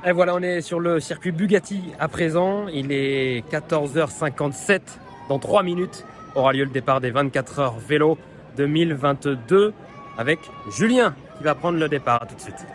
Et voilà, on est sur le circuit Bugatti à présent. Il est 14h57. Dans 3 minutes aura lieu le départ des 24 heures vélo 2022 avec Julien qui va prendre le départ. À tout de suite.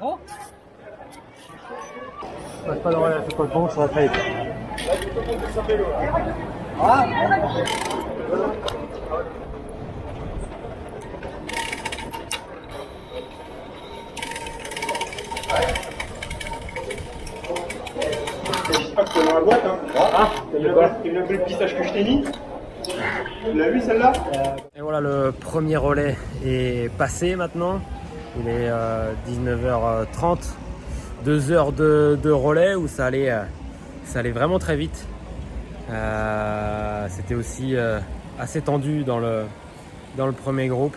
Oh, passe pas dans la c'est pas le bon, ça va très vite. Ah. J'espère que tu as dans la boîte, hein. Ah, t'as vu le pistache que je t'ai mis? Tu l'as vu celle-là? Voilà, le premier relais est passé maintenant. Il est 19h30. 2 heures de relais où ça allait vraiment très vite. C'était aussi assez tendu dans le premier groupe.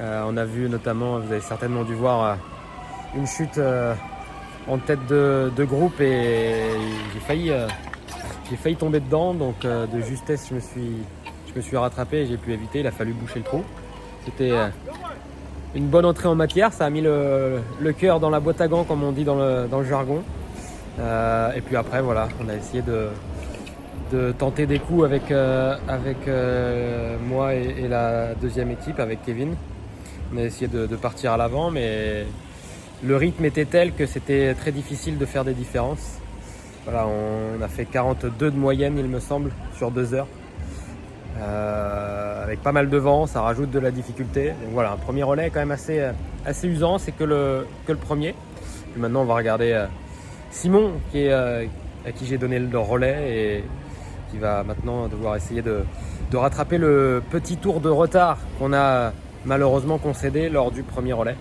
On a vu notamment, vous avez certainement dû voir une chute en tête de groupe et j'ai failli tomber dedans. Donc de justesse, je me suis rattrapé et j'ai pu éviter. Il a fallu boucher le trou. C'était une bonne entrée en matière. Ça a mis le cœur dans la boîte à gants, comme on dit dans le jargon. Et puis après, voilà, on a essayé de tenter des coups avec moi et la deuxième équipe, avec Kevin. On a essayé de partir à l'avant, mais le rythme était tel que c'était très difficile de faire des différences. Voilà, on a fait 42 de moyenne, il me semble, sur 2 heures. Avec pas mal de vent, ça rajoute de la difficulté. Donc voilà, un premier relais quand même assez usant, c'est que le premier. Puis maintenant, on va regarder Simon, à qui j'ai donné le relais et qui va maintenant devoir essayer de rattraper le petit tour de retard qu'on a malheureusement concédé lors du premier relais.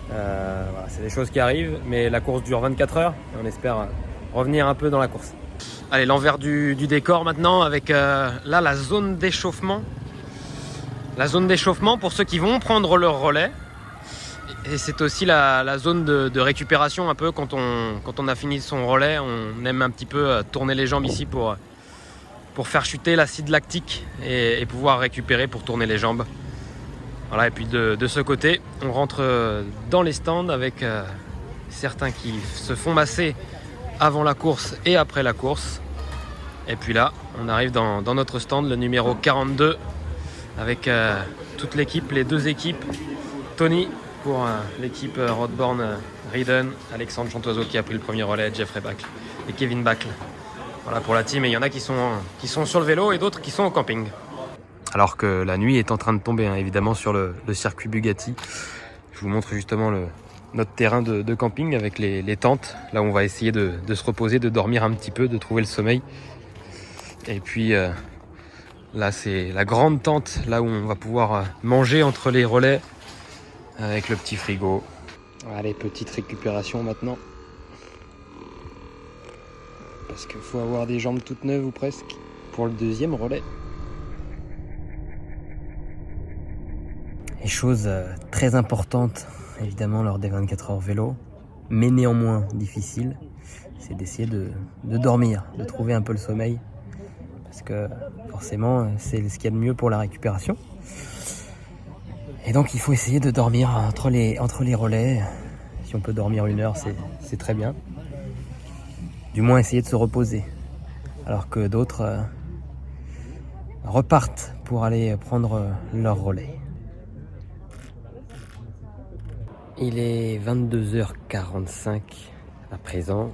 Voilà, c'est des choses qui arrivent, mais la course dure 24 heures et on espère revenir un peu dans la course. Allez, l'envers du décor maintenant avec là la zone d'échauffement. La zone d'échauffement pour ceux qui vont prendre leur relais. Et c'est aussi la zone de récupération un peu quand on a fini son relais. On aime un petit peu tourner les jambes ici pour faire chuter l'acide lactique et pouvoir récupérer pour tourner les jambes. Voilà, et puis de ce côté, on rentre dans les stands avec certains qui se font masser avant la course et après la course. Et puis là, on arrive dans notre stand, le numéro 42, avec toute l'équipe, les 2 équipes. Tony pour l'équipe Roadborne Riden, Alexandre Chantoiseau qui a pris le premier relais, Jeffrey Bacle et Kevin Bacle. Voilà pour la team, et il y en a qui sont sur le vélo et d'autres qui sont au camping. Alors que la nuit est en train de tomber, hein, évidemment, sur le circuit Bugatti. Je vous montre justement notre terrain de camping avec les tentes. Là, on va essayer de se reposer, de dormir un petit peu, de trouver le sommeil. Et puis là, c'est la grande tente, là où on va pouvoir manger entre les relais avec le petit frigo. Allez, petite récupération maintenant. Parce qu'il faut avoir des jambes toutes neuves ou presque pour le deuxième relais. Et chose très importante, évidemment, lors des 24 heures vélo, mais néanmoins difficile, c'est d'essayer de dormir, de trouver un peu le sommeil. Parce que forcément, c'est ce qu'il y a de mieux pour la récupération. Et donc, il faut essayer de dormir entre les relais. Si on peut dormir 1 heure, c'est très bien. Du moins, essayer de se reposer. Alors que d'autres repartent pour aller prendre leur relais. Il est 22h45 à présent.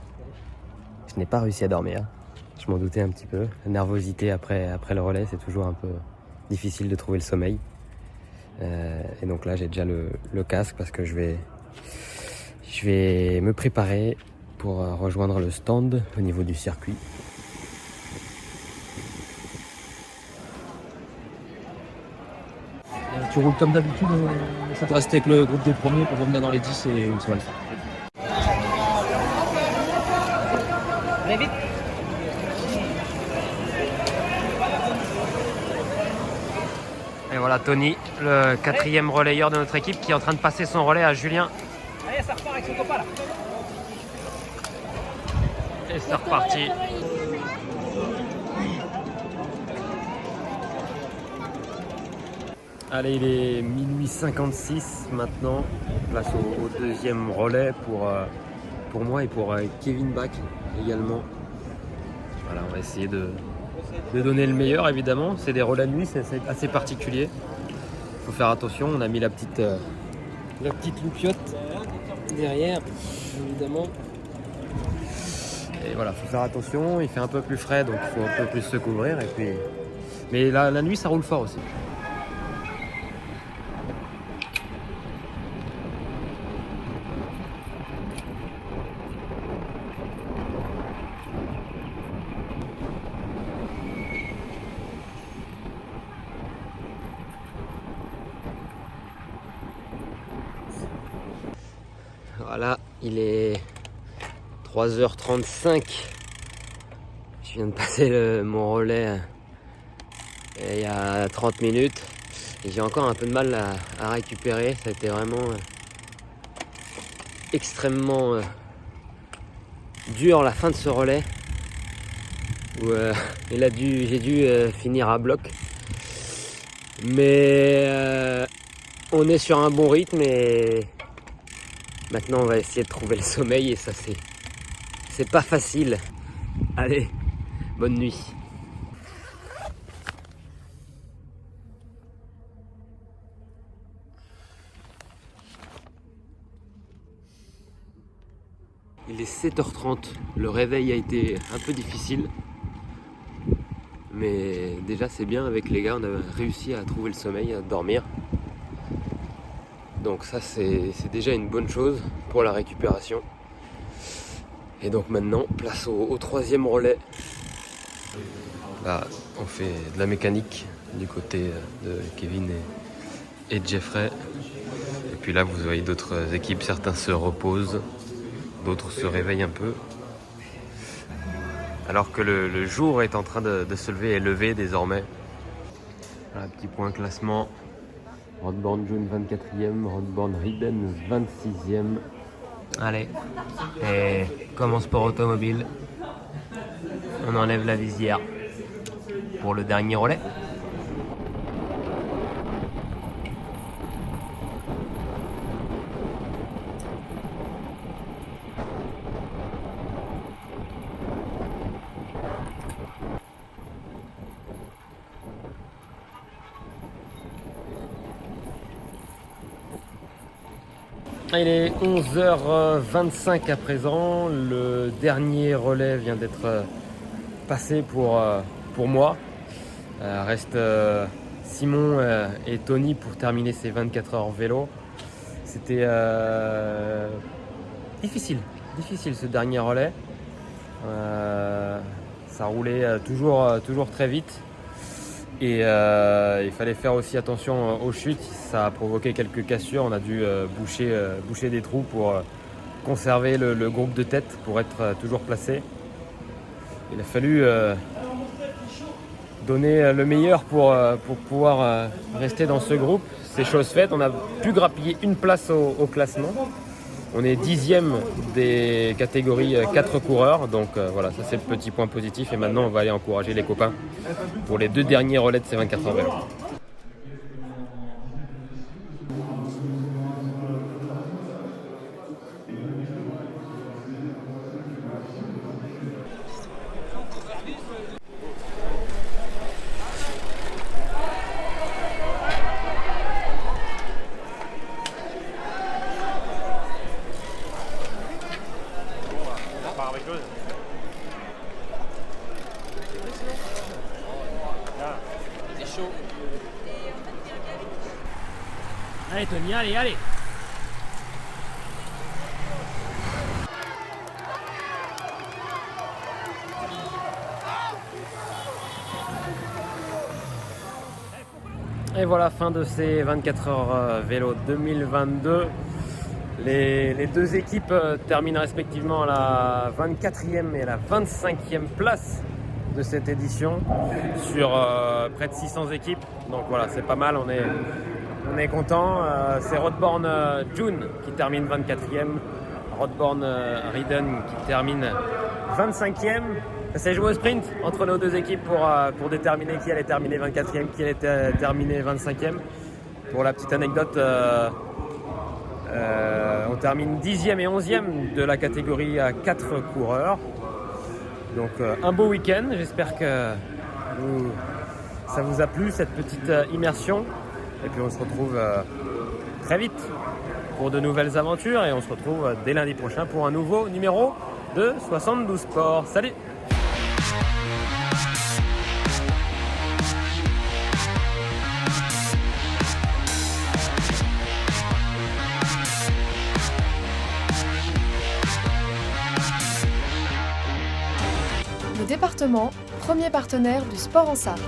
Je n'ai pas réussi à dormir. Je m'en doutais un petit peu. La nervosité après le relais, c'est toujours un peu difficile de trouver le sommeil. Et donc là, j'ai déjà le casque parce que je vais me préparer pour rejoindre le stand au niveau du circuit. Tu roules comme d'habitude, ça te reste avec le groupe des premiers pour revenir dans les 10 et ça va le faire. Allez vite. Et voilà Tony, le 4e relayeur de notre équipe qui est en train de passer son relais à Julien. Allez, ça repart avec son copain là. Et c'est reparti. Allez, il est minuit 56 maintenant. Place au deuxième relais pour moi et pour Kevin Bacle également. Voilà, on va essayer de donner le meilleur évidemment. C'est des relais de nuit, c'est assez particulier. Il faut faire attention, on a mis la petite loupiote derrière évidemment. Et voilà, il faut faire attention, il fait un peu plus frais donc il faut un peu plus se couvrir. Et puis... Mais la nuit ça roule fort aussi. Voilà, il est 3h35. Je viens de passer mon relais il y a 30 minutes. Et j'ai encore un peu de mal à récupérer. Ça a été vraiment extrêmement dur la fin de ce relais. Où j'ai dû finir à bloc. Mais on est sur un bon rythme et maintenant on va essayer de trouver le sommeil et ça c'est pas facile. Allez, bonne nuit. Il est 7h30, le réveil a été un peu difficile. Mais déjà c'est bien, avec les gars on a réussi à trouver le sommeil, à dormir. Donc ça c'est déjà une bonne chose pour la récupération. Et donc maintenant place au troisième relais. Là on fait de la mécanique du côté de Kevin et de Jeffrey. Et puis là vous voyez d'autres équipes, certains se reposent, d'autres se réveillent un peu. Alors que le jour est en train de se lever et lever désormais. Voilà, petit point classement. Rodborn June 24e, Rodborn Riden 26e. Allez, et comme en sport automobile, on enlève la visière pour le dernier relais. Il est 11h25 à présent, le dernier relais vient d'être passé pour moi. Reste Simon et Tony pour terminer ces 24 heures vélo. C'était difficile ce dernier relais. Ça roulait toujours très vite. Et il fallait faire aussi attention aux chutes, ça a provoqué quelques cassures, on a dû boucher des trous pour conserver le groupe de tête pour être toujours placé. Il a fallu donner le meilleur pour pouvoir rester dans ce groupe. C'est chose faite, on a pu grappiller une place au classement. On est 10e des catégories 4 coureurs, donc voilà, ça c'est le petit point positif. Et maintenant on va aller encourager les copains pour les 2 derniers relais de ces 24 heures vélo. Allez Tony, allez. Et voilà, fin de ces 24 heures vélo 2022. Les deux équipes terminent respectivement à la 24e et la 25e place de cette édition sur près de 600 équipes. Donc voilà, c'est pas mal, on est content. C'est Rodborn June qui termine 24e, Rodborn Riden qui termine 25e. Ça s'est joué au sprint entre nos deux équipes pour déterminer qui allait terminer 24e, qui allait terminer 25e. Pour la petite anecdote, on termine 10e et 11e de la catégorie à 4 coureurs. Donc un beau week-end, j'espère que ça vous a plu cette petite immersion. Et puis on se retrouve très vite pour de nouvelles aventures et on se retrouve dès lundi prochain pour un nouveau numéro de 72 Sport. Salut! Le département, premier partenaire du sport en Sarthe.